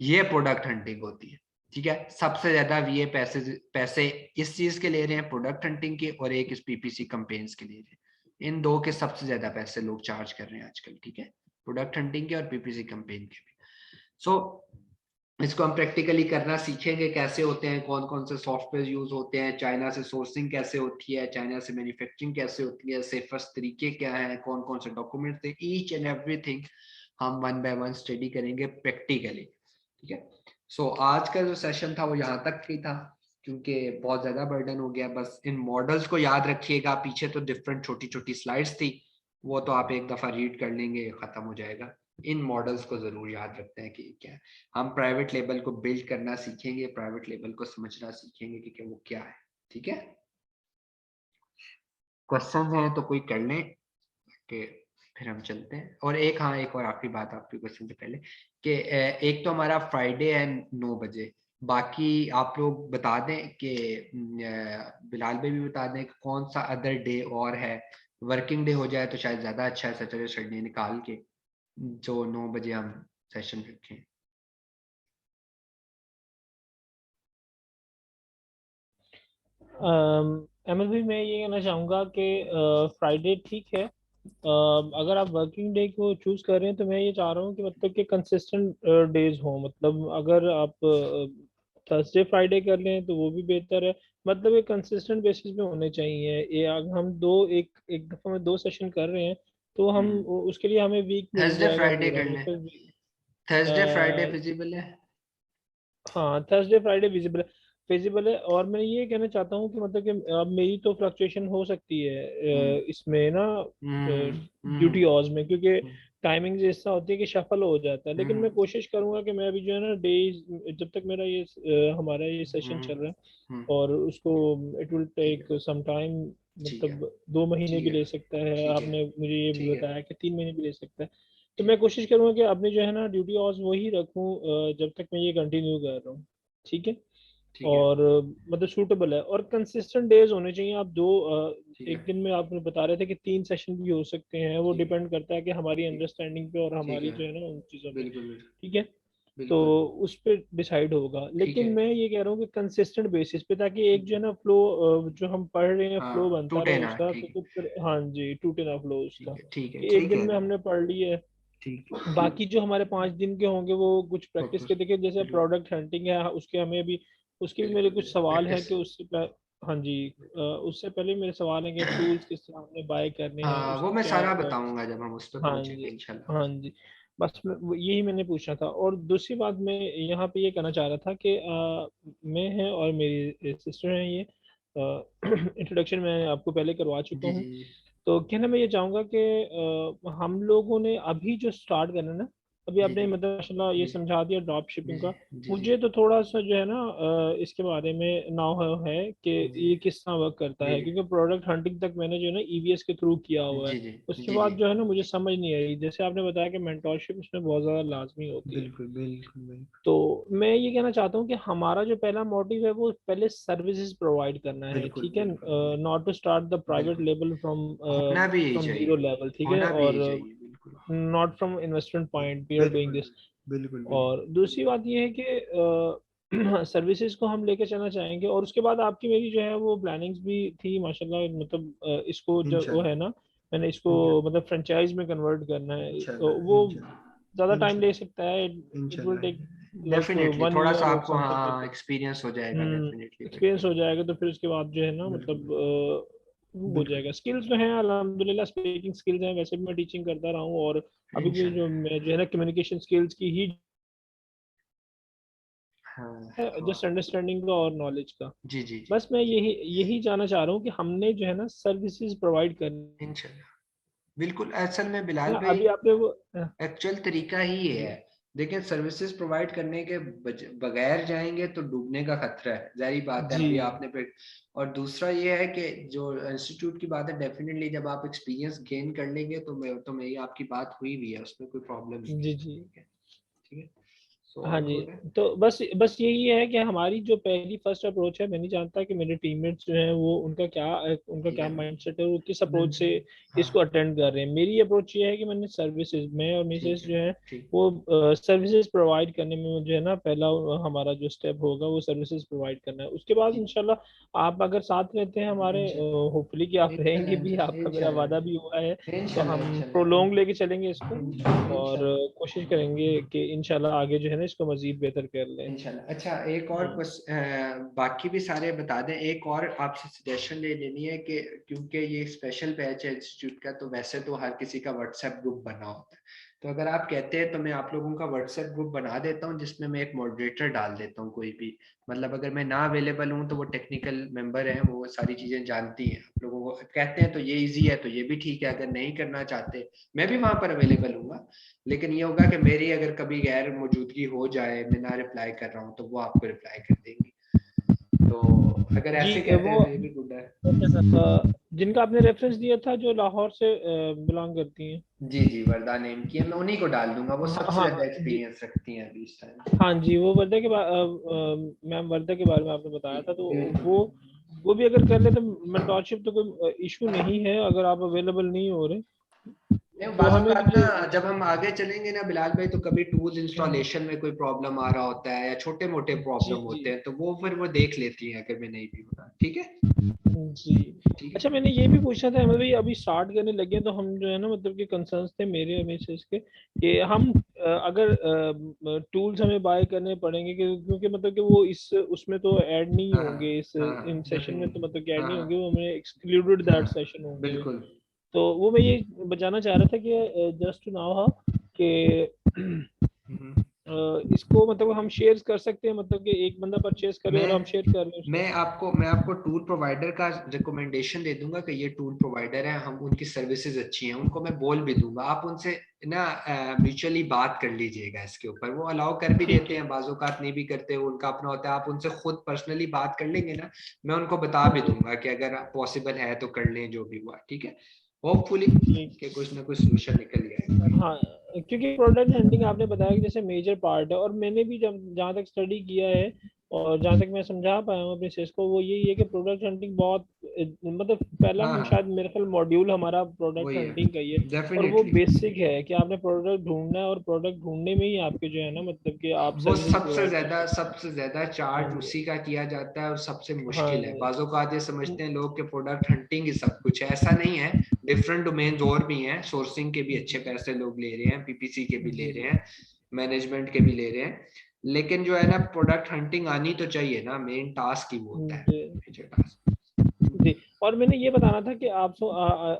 ये प्रोडक्ट हंटिंग होती है। ठीक है। सबसे ज्यादा ये पैसे पैसे इस चीज के ले रहे हैं, प्रोडक्ट हंटिंग के, और एक इस पीपीसी कैंपेन्स के ले रहे हैं। इन दो के सबसे ज्यादा पैसे लोग चार्ज कर रहे हैं आजकल। ठीक है। प्रोडक्ट हंटिंग के और पीपीसी कैंपेन के भी। सो इसको हम प्रैक्टिकली करना सीखेंगे, कैसे होते हैं, कौन कौन से सॉफ्टवेयर यूज होते हैं, चाइना से सोर्सिंग कैसे होती है, चाइना से मैन्युफैक्चरिंग कैसे होती है, सेफेस्ट तरीके क्या हैं, कौन कौन से डॉक्यूमेंट्स हैं, ईच एंड एवरीथिंग हम 1 बाय 1 स्टडी करेंगे प्रैक्टिकली। ठीक है। सो आज का जो सेशन था वो यहाँ तक ही था, क्योंकि बहुत ज्यादा बर्डन हो गया। बस इन मॉडल्स को याद रखिएगा, पीछे तो डिफरेंट छोटी छोटी स्लाइड्स थी, वो तो आप एक दफा रीड कर लेंगे, खत्म हो जाएगा। इन मॉडल्स को जरूर याद रखते हैं कि क्या है। हम प्राइवेट लेबल को बिल्ड करना सीखेंगे, प्राइवेट लेबल को समझना सीखेंगे कि वो क्या है। ठीक है। क्वेश्चन हैं तो कोई कर लें कि फिर हम चलते हैं। और एक, हाँ, एक और आखिरी बात आपके क्वेश्चन से पहले कि एक तो हमारा फ्राइडे है 9 बजे। बाकी आप लोग बता दें कि बिलाल भाई भी बता दें कि कौन सा अदर डे और है। वर्किंग डे हो जाए तो शायद ज्यादा अच्छा है, सैटरडे संडे निकाल के जो 9 बजे हम सेशन रखें। अहमद भाई, मैं ये कहना चाहूँगा कि फ्राइडे ठीक है। अगर आप वर्किंग डे को चूज कर रहे हैं तो मैं ये चाह रहा हूँ कि मतलब कि कंसिस्टेंट डेज हो। मतलब अगर आप थर्सडे फ्राइडे कर लें तो वो भी बेहतर है। मतलब एक कंसिस्टेंट बेसिस पे होने चाहिए। ये अगर हम दो एक एक दफा में 2 सेशन कर रहे हैं तो हम हम्म। उसके लिए हमें वीक मिल थर्सडे जाएगा फ्राइडे पूरा। कर लें। मतलब थर्सडे फ्राइडे अ, फिजिबल है। हाँ, थर्सडे फ्राइडे विजिबल फिजिबल है। और मैं ये कहना चाहता हूँ कि मतलब कि अब मेरी तो फ्लक्चुएशन हो सकती है हम्म इसमें ना, हम्म ड्यूटी हम्म आवर्स में, क्योंकि हम्म टाइमिंग ऐसा होती है कि शफल हो जाता है। लेकिन मैं हम्म कोशिश करूंगा कि मैं अभी जो है ना डेज, जब तक मेरा ये हमारा ये सेशन हम्म चल रहा है हम्म, और उसको इट विल ठीक टेक है सम टाइम, ठीक है मतलब 2 महीने ठीक भी है ले सकता है। ठीक है आपने मुझे ये भी ठीक है बताया कि 3 महीने भी ले सकता है। तो ठीक मैं है कोशिश करूंगा कि अपने जो है ना ड्यूटी आवर्स वही रखूं जब तक मैं ये कंटिन्यू कर रहा हूँ। ठीक है। ठीक है और मतलब सूटेबल है और कंसिस्टेंट डेज होने चाहिए। आप दो ठीक है एक दिन में आपने बता रहे थे कि 3 सेशन भी हो सकते हैं। वो ठीक है डिपेंड करता है कि हमारी ठीक अंडरस्टैंडिंग पे और ठीक हमारी है जो है ना उन चीज़ों पे। बिल्कुल ठीक है। तो बिल्कुल उस पर डिसाइड होगा। ठीक लेकिन है। मैं ये कह रहा हूँ कि कंसिस्टेंट बेसिस पे, ताकि एक जो है ना फ्लो जो हम पढ़ रहे हैं फ्लो हाँ बनता टूटे रहे ना उसका, ठीक है तो फिर हाँ जी, टूटे ना फ्लो उसका। ठीक है ठीक है कि एक ठीक दिन है में हमने पढ़ ली है, ठीक बाकी जो हमारे 5 दिन के होंगे वो कुछ प्रैक्टिस फोकस के। देखिए जैसे बिल्कुल प्रोडक्ट हंटिंग है, उसके हमें भी उसके भी मेरे बिल्कुल कुछ बिल्कुल सवाल हैं प्रैक्टिस। कि हाँ जी, उससे पहले मेरे सवाल हैं कि टूल्स किस तरह हमने बाय करने हैं, हाँ वो उसकी मैं क्या सारा बताऊंगा जब हम उस पर हाँ पहुंचेंगे जी, इंशाल्लाह। हाँ जी। बस यही मैंने पूछना था। और दूसरी बात मैं यहाँ पे ये कहना चाह रहा था कि मैं है और मेरी सिस्टर हैं ये, इंट्रोडक्शन मैं आपको पहले करवा चुका जी हूँ। जी जी तो कहना मैं ये चाहूँगा कि हम लोगों ने अभी जो स्टार्ट करना है ना, अभी जी आपने जी मतलब माशाल्लाह ये जी समझा दिया ड्रॉप जी शिपिंग जी का। जी जी मुझे तो थोड़ा सा जो है ना इसके बारे में नाउ है कि जी ये किस तरह वर्क करता जी है, क्योंकि प्रोडक्ट हंटिंग तक मैंने जो है ना ईवीएस के थ्रू किया हुआ है। जी जी उसके जी जी बाद जो है ना मुझे समझ नहीं आई, जैसे आपने बताया कि मेंटोरशिप उसमें बहुत ज़्यादा लाजमी होती है। बिल्कुल बिल्कुल बिल्कुल तो मैं ये कहना चाहता हूँ कि हमारा जो पहला मोटिव है वो पहले सर्विसेज प्रोवाइड करना है। बिल्कुल ठीक है। बिल्कुल बिल्कुल not to start the private बिल्कुल लेवल फ्रॉम होना भी यही फ्रॉम जीरो चाहिए। लेवल। ठीक है। होना भी और यही चाहिए बिल्कुल not from investment point we are doing बिल्कुल दिस। बिल्कुल और बिल्कुल दूसरी बात ये है कि सर्विसेज को हम लेके चलना चाहेंगे। और उसके बाद आपकी मेरी जो है वो प्लानिंग्स भी थी माशाल्लाह। मतलब इसको जो वो है इंशाल्लाह ना, मैंने इसको इंशाल्लाह मतलब फ्रेंचाइज में कन्वर्ट करना है। इंशाल्लाह वो ज़्यादा इंशाल्लाह टाइम ले इंशाल्लाह सकता है। इट विल टेक इंशाल्लाह लाइक डेफिनेटली 1 थोड़ा सा ईयर और आपको समथिंग लाइक हाँ दैट। एक्सपीरियंस हो जाएगा डेफिनेटली भाई। एक्सपीरियंस हो जाएगा तो फिर उसके बाद जो है ना बिल्कुल मतलब वो हो बिल्कुल जाएगा। स्किल्स जो हैं अल्हम्दुलिल्लाह, स्पीकिंग स्किल्स हैं, वैसे भी मैं टीचिंग करता रहा हूँ। और अभी भी जो इंशाल्लाह मैं जो है ना कम्युनिकेशन स्किल्स की ही हाँ जस्ट हाँ अंडरस्टैंडिंग का और नॉलेज का। जी जी जी बस मैं यही यही जानना चाह रहा हूँ कि हमने जो है ना सर्विसेज प्रोवाइड करनी इंशाल्लाह बिल्कुल असल में है बिलाल ना। भाई अभी आपने वो एक्चुअल तरीका ही ये जी है। देखिए सर्विसेज प्रोवाइड करने के बगैर जाएंगे तो डूबने का खतरा है, जारी बात है जी अभी आपने पे। और दूसरा ये है कि जो इंस्टीट्यूट की बात है डेफिनेटली जब आप एक्सपीरियंस गेन कर लेंगे तो मेरी आपकी बात हुई भी है उसमें कोई प्रॉब्लम नहीं जी है। जी। ठीक है ठीक है सो हाँ ऑल जी। गुड है। तो बस बस यही है कि हमारी जो पहली फर्स्ट अप्रोच है, मैं नहीं जानता कि मेरे टीममेट्स जो हैं वो उनका ठीक क्या है माइंडसेट है, वो किस अप्रोच से हाँ इसको अटेंड कर रहे हैं। मेरी अप्रोच ये है कि मैंने सर्विसेज, मैं और ठीक मिसेस है जो है ठीक वो सर्विसेज प्रोवाइड करने में जो है ना पहला हमारा जो स्टेप होगा वो सर्विसेज प्रोवाइड करना है। उसके बाद ठीक इंशाल्लाह आप अगर साथ रहते हैं हमारे, होपफुली कि आप रहेंगे भी, इंशाल्लाह आपका मेरा वादा इंशाल्लाह भी हुआ है। तो इंशाल्लाह हम इंशाल्लाह प्रोलोंग लेके चलेंगे इसको। और इंशाल्लाह कोशिश करेंगे कि इंशाल्लाह आगे जो है ना इसको मजीद बेहतर कर लें। इंशाल्लाह। अच्छा एक और हाँ कुछ बाकी भी सारे बता दें, एक और आपसे सजेशन ले लेनी है कि क्योंकि ये स्पेशल बैच है इंस्टीट्यूट का तो वैसे तो हर किसी का व्हाट्सएप ग्रुप बना होता है। तो अगर आप कहते हैं तो मैं आप लोगों का व्हाट्सएप ग्रुप बना देता हूँ जिसमें मैं एक मॉडरेटर डाल देता हूँ कोई भी। मतलब अगर मैं ना अवेलेबल हूँ तो वो टेक्निकल मेंबर हैं, वो सारी चीजें जानती हैं, आप लोगों को कहते हैं तो ये इजी है तो ये भी ठीक है, अगर नहीं करना चाहते मैं भी वहां पर अवेलेबल हूँ। लेकिन ये होगा कि मेरी अगर कभी गैर मौजूदगी हो जाए, मैं ना रिप्लाई कर रहा हूँ तो वो आपको रिप्लाई कर देंगी। तो अगर जी। ऐसे कहते वो हैं तो ये भी गुड है। जिनका आपने रेफरेंस दिया था जो लाहौर से बिलोंग करती हैं। जी जी वर्दा नेम की है, मैं उन्हीं को डाल दूंगा, वो हाँ सबसे ज्यादा हाँ जी। एक्सपीरियंस रखती हैं अभी इस टाइम। हाँ जी, वो वर्दा के मैम वर्दा के बारे में आपने बताया था। तो बिल्कुल वो बिल्कुल वो भी अगर कर ले तो मेंटोरशिप तो कोई इशू नहीं है, अगर आप अवेलेबल नहीं हो रहे। नहीं, तो बाजू हमें का भी ये ना जब हम आगे चलेंगे ना बिलाल भाई, तो कभी टूल्स हम्म, इंस्टॉलेशन में कोई प्रॉब्लम आ रहा होता है या छोटे मोटे जी प्रॉब्लम जी होते हैं, तो वो फिर वो देख लेती हैं अगर मैं नहीं भी होता। ठीक है। जी। ठीक अच्छा, है। मैंने ये भी पूछना था, हमें भी अभी स्टार्ट करने लगे हैं, तो हम जो है ना मतलब कि कंसर्न्स थे मेरे हमेशा इसके कि हम अगर टूल्स हमें बाय करने पड़ेंगे क्योंकि मतलब कि वो इस उसमें तो ऐड नहीं हाँ हाँ होंगे, इस इन हाँ सेशन में तो डेफिनेटली। मतलब कि ऐड हाँ नहीं हाँ होंगे, वो हमें एक्सक्लूडेड दैट हाँ सेशन होंगे वो। बिल्कुल। तो वो मैं ये बताना चाह रहा था कि जस्ट नाउ हाउ कि हम्म। इसको मतलब हम शेयर कर सकते हैं, मतलब कि एक बंदा परचेज करे और हम मैं शेयर कर रहे हैं उसको। मैं आपको टूल प्रोवाइडर का रिकमेंडेशन दे दूंगा कि ये टूल प्रोवाइडर है, हम उनकी सर्विसेज अच्छी हैं, उनको मैं बोल भी दूंगा, आप उनसे ना म्यूचुअली बात कर लीजिएगा इसके ऊपर। वो अलाउ कर भी ठीक देते है। हैं, बाजूकात नहीं भी करते, वो उनका अपना होता है। आप उनसे खुद पर्सनली बात कर लेंगे ना, मैं उनको बता भी जी दूंगा कि अगर पॉसिबल है तो कर लें, जो भी हुआ। ठीक है। होपफुली ठीक। कि कुछ ना कुछ सोल्यूशन निकल ही आएगा। हाँ, क्योंकि प्रोडक्ट हंटिंग आपने बताया कि जैसे मेजर पार्ट है, और मैंने भी जब जहाँ तक स्टडी किया है और जहाँ तक मैं समझा पाया हूँ अपने सेस को, वो यही है कि प्रोडक्ट हंटिंग बहुत मतलब पहला हाँ शायद हाँ मेरे ख्याल मॉड्यूल हमारा प्रोडक्ट वही है हंटिंग का ही है। और वो डेफिनेटली। बेसिक है कि आपने प्रोडक्ट ढूंढना है, और प्रोडक्ट ढूंढने में ही आपके जो है ना मतलब कि आप वो सर्विसेज प्रोवाइड कर सकते सबसे ज्यादा हैं। चार्ज हाँ जी। उसी का किया जाता है, और सबसे हाँ मुश्किल है। जी। बाजों का ये समझते हैं लोग कि प्रोडक्ट हंटिंग ही सब कुछ है, ऐसा नहीं है। डिफरेंट डोमेन्स और भी हैं, सोर्सिंग के भी अच्छे जी पैसे लोग ले रहे हैं, पीपीसी के भी ले जी रहे हैं, मैनेजमेंट के भी ले रहे हैं। लेकिन जो है ना, प्रोडक्ट हंटिंग आनी तो चाहिए ना, मेन टास्क ही वो होता है, जी मेजर टास्क। जी। और मैंने ये बताना था कि आप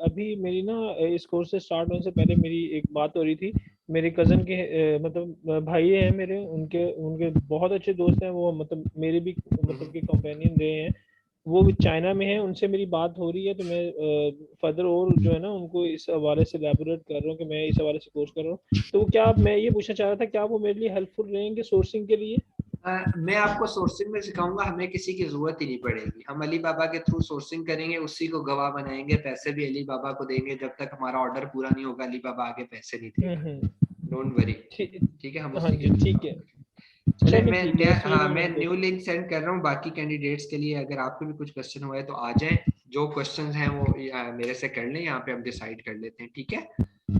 अभी मेरी ना इस कोर्स से स्टार्ट होने से पहले मेरी एक बात हो रही थी। मेरे कजन के मतलब भाई हैं मेरे, उनके उनके बहुत अच्छे दोस्त हैं वो, मतलब मेरे भी मतलब कि कंपेनियन रहे हैं। वो भी चाइना में है, उनसे मेरी बात हो रही है, तो मैं फर्दर और जो है ना उनको इस हवाले से एलैबोरेट कर रहा हूँ कि मैं इस हवाले से कोर्स कर रहा हूँ। तो क्या मैं ये पूछना चाह रहा था, क्या वो मेरे लिए हेल्पफुल रहेंगे सोर्सिंग के लिए? मैं आपको सोर्सिंग में सिखाऊंगा, हमें किसी की जरूरत ही नहीं पड़ेगी। हम अली बाबा के थ्रू सोर्सिंग करेंगे, उसी को गवाह बनाएंगे, पैसे भी अली बाबा को देंगे। जब तक हमारा ऑर्डर पूरा नहीं होगा, अली बाबा आगे पैसे नहीं देगा। हम्म। Don't worry. ठीक। ठीक है, हम हाँ उसी के जी थ्रू ठीक काम है। करेंगे। चले, चलिए ठीक है, इसलिए हाँ, मैं मैं मेरे न्यू को। लिंक सेंड कर रहा हूँ बाकी कैंडिडेट्स के लिए। अगर आपको भी कुछ क्वेश्चन हुआ है तो आ जाएं, जो क्वेश्चन हैं वो मेरे से कर लें, यहाँ पे हम डिसाइड कर लेते हैं। ठीक है,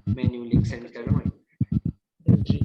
मैं न्यू लिंक सेंड कर रहा हूँ। जी।